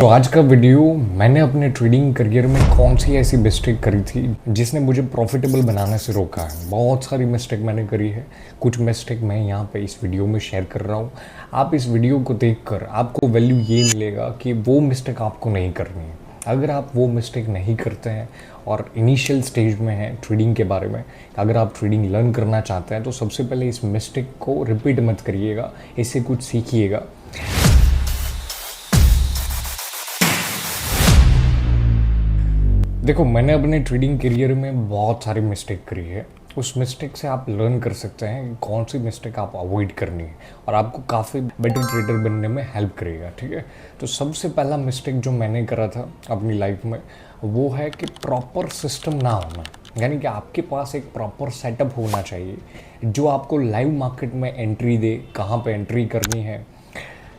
तो आज का वीडियो मैंने अपने ट्रेडिंग करियर में कौन सी ऐसी मिस्टेक करी थी जिसने मुझे प्रॉफिटेबल बनाने से रोका है। बहुत सारी मिस्टेक मैंने करी है, कुछ मिस्टेक मैं यहाँ पे इस वीडियो में शेयर कर रहा हूँ। आप इस वीडियो को देखकर आपको वैल्यू ये मिलेगा कि वो मिस्टेक आपको नहीं करनी है। अगर आप वो मिस्टेक नहीं करते हैं और इनिशियल स्टेज में हैं ट्रेडिंग के बारे में, अगर आप ट्रेडिंग लर्न करना चाहते हैं तो सबसे पहले इस मिस्टेक को रिपीट मत करिएगा, इससे कुछ सीखिएगा। देखो, मैंने अपने ट्रेडिंग करियर में बहुत सारी मिस्टेक करी है। उस मिस्टेक से आप लर्न कर सकते हैं कि कौन सी मिस्टेक आप अवॉइड करनी है और आपको काफ़ी बेटर ट्रेडर बनने में हेल्प करेगा। ठीक है, तो सबसे पहला मिस्टेक जो मैंने करा था अपनी लाइफ में वो है कि प्रॉपर सिस्टम ना होना। यानी कि आपके पास एक प्रॉपर सेटअप होना चाहिए जो आपको लाइव मार्केट में एंट्री दे, कहाँ पे एंट्री करनी है,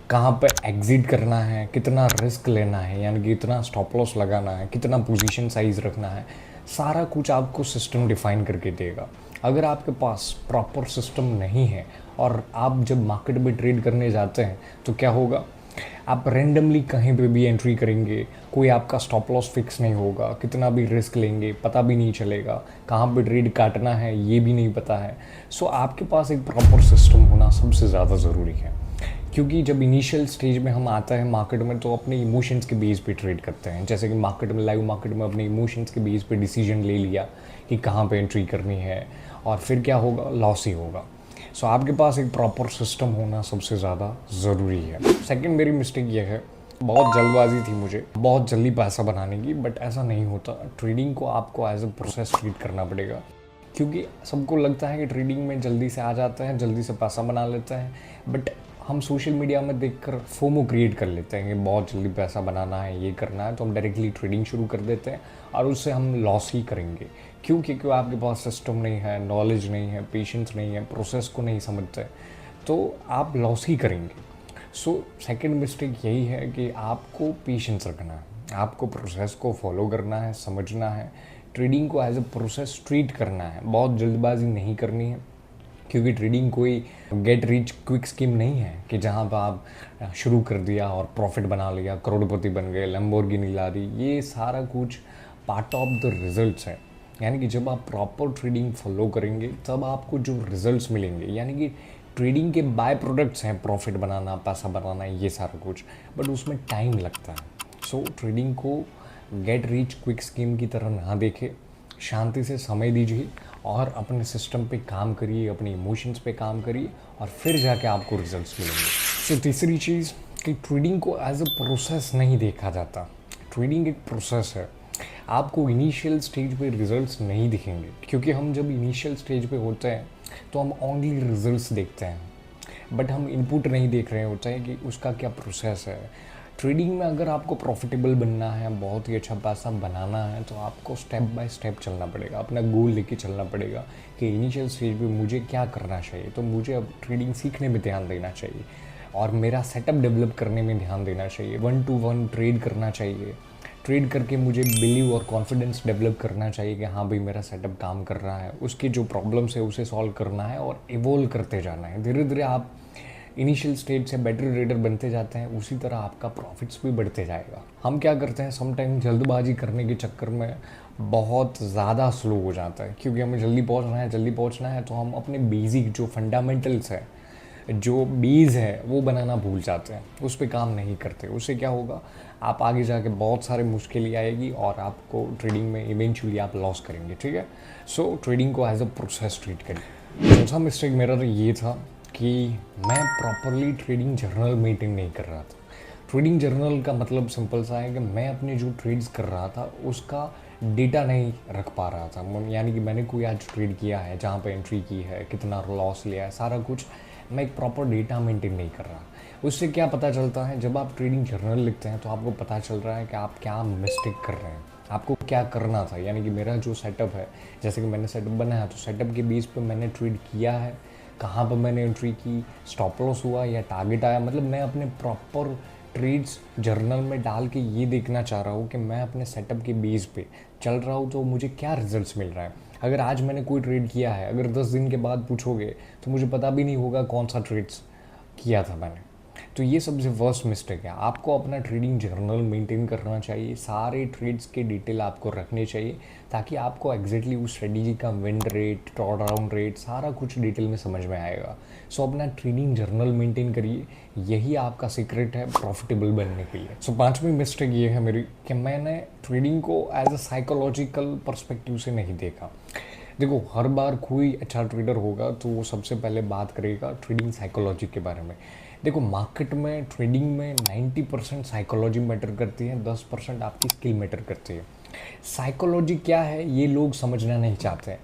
कहाँ पे एग्जिट करना है, कितना रिस्क लेना है, यानी कि कितना स्टॉप लॉस लगाना है, कितना पोजीशन साइज रखना है, सारा कुछ आपको सिस्टम डिफाइन करके देगा। अगर आपके पास प्रॉपर सिस्टम नहीं है और आप जब मार्केट में ट्रेड करने जाते हैं तो क्या होगा, आप रेंडमली कहीं पे भी एंट्री करेंगे, कोई आपका स्टॉप लॉस फिक्स नहीं होगा, कितना भी रिस्क लेंगे पता भी नहीं चलेगा, कहाँ पे ट्रेड काटना है ये भी नहीं पता है। सो आपके पास एक प्रॉपर सिस्टम होना सबसे ज़्यादा ज़रूरी है, क्योंकि जब इनिशियल स्टेज में हम आते हैं मार्केट में तो अपने इमोशंस के बेस पे ट्रेड करते हैं। जैसे कि मार्केट में, लाइव मार्केट में अपने इमोशंस के बेस पे डिसीजन ले लिया कि कहाँ पे एंट्री करनी है और फिर क्या होगा, लॉस ही होगा। सो आपके पास एक प्रॉपर सिस्टम होना सबसे ज़्यादा ज़रूरी है। सेकंड मेरी मिस्टेक ये है, बहुत जल्दबाजी थी मुझे बहुत जल्दी पैसा बनाने की, बट ऐसा नहीं होता। ट्रेडिंग को आपको एज अ प्रोसेस ट्रीट करना पड़ेगा, क्योंकि सबको लगता है कि ट्रेडिंग में जल्दी से आ जाते हैं, जल्दी से पैसा बना लेते हैं, बट हम सोशल मीडिया में देखकर फोमो क्रिएट कर लेते हैं कि बहुत जल्दी पैसा बनाना है, ये करना है, तो हम डायरेक्टली ट्रेडिंग शुरू कर देते हैं और उससे हम लॉस ही करेंगे। क्यों? क्योंकि आपके पास सिस्टम नहीं है, नॉलेज नहीं है, पेशेंस नहीं है, प्रोसेस को नहीं समझते, तो आप लॉस ही करेंगे। सो सेकंड मिस्टेक यही है कि आपको पेशेंस रखना है, आपको प्रोसेस को फॉलो करना है, समझना है, ट्रेडिंग को एज अ प्रोसेस ट्रीट करना है, बहुत जल्दबाजी नहीं करनी है। क्योंकि ट्रेडिंग कोई गेट रिच क्विक स्कीम नहीं है कि जहाँ पर आप शुरू कर दिया और प्रॉफिट बना लिया, करोड़पति बन गए, लैम्बोर्गिनी ला दी। ये सारा कुछ पार्ट ऑफ द रिजल्ट्स है। यानी कि जब आप प्रॉपर ट्रेडिंग फॉलो करेंगे तब आपको जो रिजल्ट्स मिलेंगे, यानी कि ट्रेडिंग के बाय प्रोडक्ट्स हैं प्रॉफिट बनाना, पैसा बनाना, ये सारा कुछ, बट उसमें टाइम लगता है। सो ट्रेडिंग को गेट रिच क्विक स्कीम की तरह ना देखें, शांति से समय दीजिए और अपने सिस्टम पे काम करिए, अपने इमोशंस पे काम करिए और फिर जाके आपको रिजल्ट्स मिलेंगे। सो तीसरी चीज़ कि ट्रेडिंग को एज अ प्रोसेस नहीं देखा जाता। ट्रेडिंग एक प्रोसेस है। आपको इनिशियल स्टेज पे रिजल्ट्स नहीं दिखेंगे, क्योंकि हम जब इनिशियल स्टेज पे होते हैं तो हम ओनली रिजल्ट्स देखते हैं, बट हम इनपुट नहीं देख रहे होते हैं कि उसका क्या प्रोसेस है। ट्रेडिंग में अगर आपको प्रॉफिटेबल बनना है, बहुत ही अच्छा पैसा बनाना है, तो आपको स्टेप बाय स्टेप चलना पड़ेगा, अपना गोल लेके चलना पड़ेगा कि इनिशियल स्टेज पे मुझे क्या करना चाहिए। तो मुझे अब ट्रेडिंग सीखने में ध्यान देना चाहिए और मेरा सेटअप डेवलप करने में ध्यान देना चाहिए, 1-to-1 ट्रेड करना चाहिए। ट्रेड करके मुझे बिलीव और कॉन्फिडेंस डेवलप करना चाहिए कि हाँ भाई मेरा सेटअप काम कर रहा है। उसके जो प्रॉब्लम्स है उसे सॉल्व करना है और इवोल्व करते जाना है। धीरे धीरे आप इनिशियल स्टेज से बेटर ट्रेडर बनते जाते हैं, उसी तरह आपका प्रॉफिट्स भी बढ़ते जाएगा। हम क्या करते हैं, समटाइम जल्दबाजी करने के चक्कर में बहुत ज़्यादा स्लो हो जाता है, क्योंकि हमें जल्दी पहुंचना है, जल्दी पहुंचना है, तो हम अपने बेसिक जो फंडामेंटल्स है, जो बेस है, वो बनाना भूल जाते हैं, उस पर काम नहीं करते। उससे क्या होगा, आप आगे जाके बहुत सारे मुश्किलें आएगी और आपको ट्रेडिंग में इवेंचुअली आप लॉस करेंगे। ठीक है, सो ट्रेडिंग को एज अ प्रोसेस ट्रीट करिए। चौथा मिस्टेक मेरा तो ये था कि मैं प्रॉपरली ट्रेडिंग जर्नल मेंटेन नहीं कर रहा था। ट्रेडिंग जर्नल का मतलब सिंपल सा है कि मैं अपने जो ट्रेड्स कर रहा था उसका डेटा नहीं रख पा रहा था। यानी कि मैंने कोई आज ट्रेड किया है, जहाँ पे एंट्री की है, कितना लॉस लिया है, सारा कुछ मैं एक प्रॉपर डेटा मेंटेन नहीं कर रहा। उससे क्या पता चलता है, जब आप ट्रेडिंग जर्नल लिखते हैं तो आपको पता चल रहा है कि आप क्या मिस्टेक कर रहे हैं, आपको क्या करना था। यानी कि मेरा जो सेटअप है, जैसे कि मैंने सेटअप बनाया तो सेटअप के बेस पे मैंने ट्रेड किया है, कहाँ पर मैंने एंट्री की, स्टॉप लॉस हुआ या टारगेट आया, मतलब मैं अपने प्रॉपर ट्रेड्स जर्नल में डाल के ये देखना चाह रहा हूँ कि मैं अपने सेटअप के बेस पे चल रहा हूँ तो मुझे क्या रिजल्ट्स मिल रहा है। अगर आज मैंने कोई ट्रेड किया है, अगर 10 दिन के बाद पूछोगे तो मुझे पता भी नहीं होगा कौन सा ट्रेड्स किया था मैंने। तो ये सबसे वर्स्ट मिस्टेक है। आपको अपना ट्रेडिंग जर्नल मेंटेन करना चाहिए, सारे ट्रेड्स के डिटेल आपको रखने चाहिए ताकि आपको एग्जैक्टली उस स्ट्रेटजी का win rate, draw down rate, सारा कुछ डिटेल में समझ में आएगा। सो अपना ट्रेडिंग जर्नल मेंटेन करिए, यही आपका सीक्रेट है प्रॉफिटेबल बनने के लिए। सो पांचवी मिस्टेक ये है मेरी कि मैंने ट्रेडिंग को एज अ साइकोलॉजिकल पर्सपेक्टिव से नहीं देखा। देखो, हर बार कोई अच्छा ट्रेडर होगा तो वो सबसे पहले बात करेगा ट्रेडिंग साइकोलॉजी के बारे में। देखो, मार्केट में, ट्रेडिंग में 90% साइकोलॉजी मैटर करती है, 10% आपकी स्किल मैटर करती है। साइकोलॉजी क्या है ये लोग समझना नहीं चाहते हैं।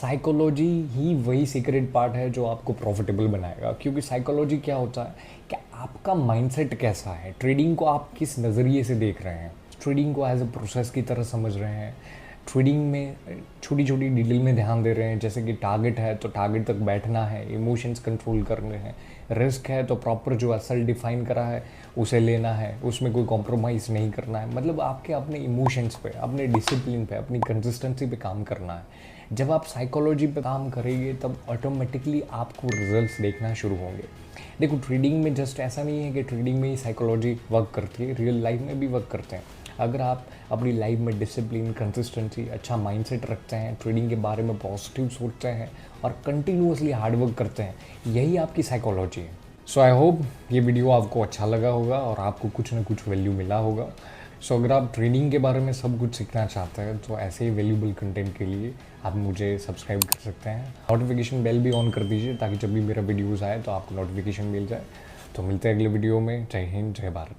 साइकोलॉजी ही वही सीक्रेट पार्ट है जो आपको प्रॉफिटेबल बनाएगा। क्योंकि साइकोलॉजी क्या होता है कि आपका माइंडसेट कैसा है, ट्रेडिंग को आप किस नज़रिए से देख रहे हैं, ट्रेडिंग को एज अ प्रोसेस की तरह समझ रहे हैं, ट्रेडिंग में छोटी छोटी डिटेल में ध्यान दे रहे हैं। जैसे कि टारगेट है तो टारगेट तक बैठना है, इमोशंस कंट्रोल करने हैं, रिस्क है तो प्रॉपर जो एसेट डिफाइन करा है उसे लेना है, उसमें कोई कॉम्प्रोमाइज़ नहीं करना है। मतलब आपके अपने इमोशंस पे, अपने डिसिप्लिन पे, अपनी कंसिस्टेंसी पे काम करना है। जब आप साइकोलॉजी पे काम करेंगे तब ऑटोमेटिकली आपको रिजल्ट्स देखना शुरू होंगे। देखो, ट्रेडिंग में जस्ट ऐसा नहीं है कि ट्रेडिंग में ही साइकोलॉजी वर्क करती है, रियल लाइफ में भी वर्क करते हैं। अगर आप अपनी लाइफ में डिसिप्लिन, कंसिस्टेंसी, अच्छा माइंडसेट रखते हैं, ट्रेडिंग के बारे में पॉजिटिव सोचते हैं और कंटिन्यूअसली हार्डवर्क करते हैं, यही आपकी साइकोलॉजी है। सो आई होप ये वीडियो आपको अच्छा लगा होगा और आपको कुछ ना कुछ वैल्यू मिला होगा। सो अगर आप ट्रेडिंग के बारे में सब कुछ सीखना चाहते हैं तो ऐसे ही वैल्यूबल कंटेंट के लिए आप मुझे सब्सक्राइब कर सकते हैं। नोटिफिकेशन बेल भी ऑन कर दीजिए ताकि जब भी मेरा वीडियोज़ आए तो आपको नोटिफिकेशन मिल जाए। तो मिलते हैं अगले वीडियो में। जय हिंद, जय भारत।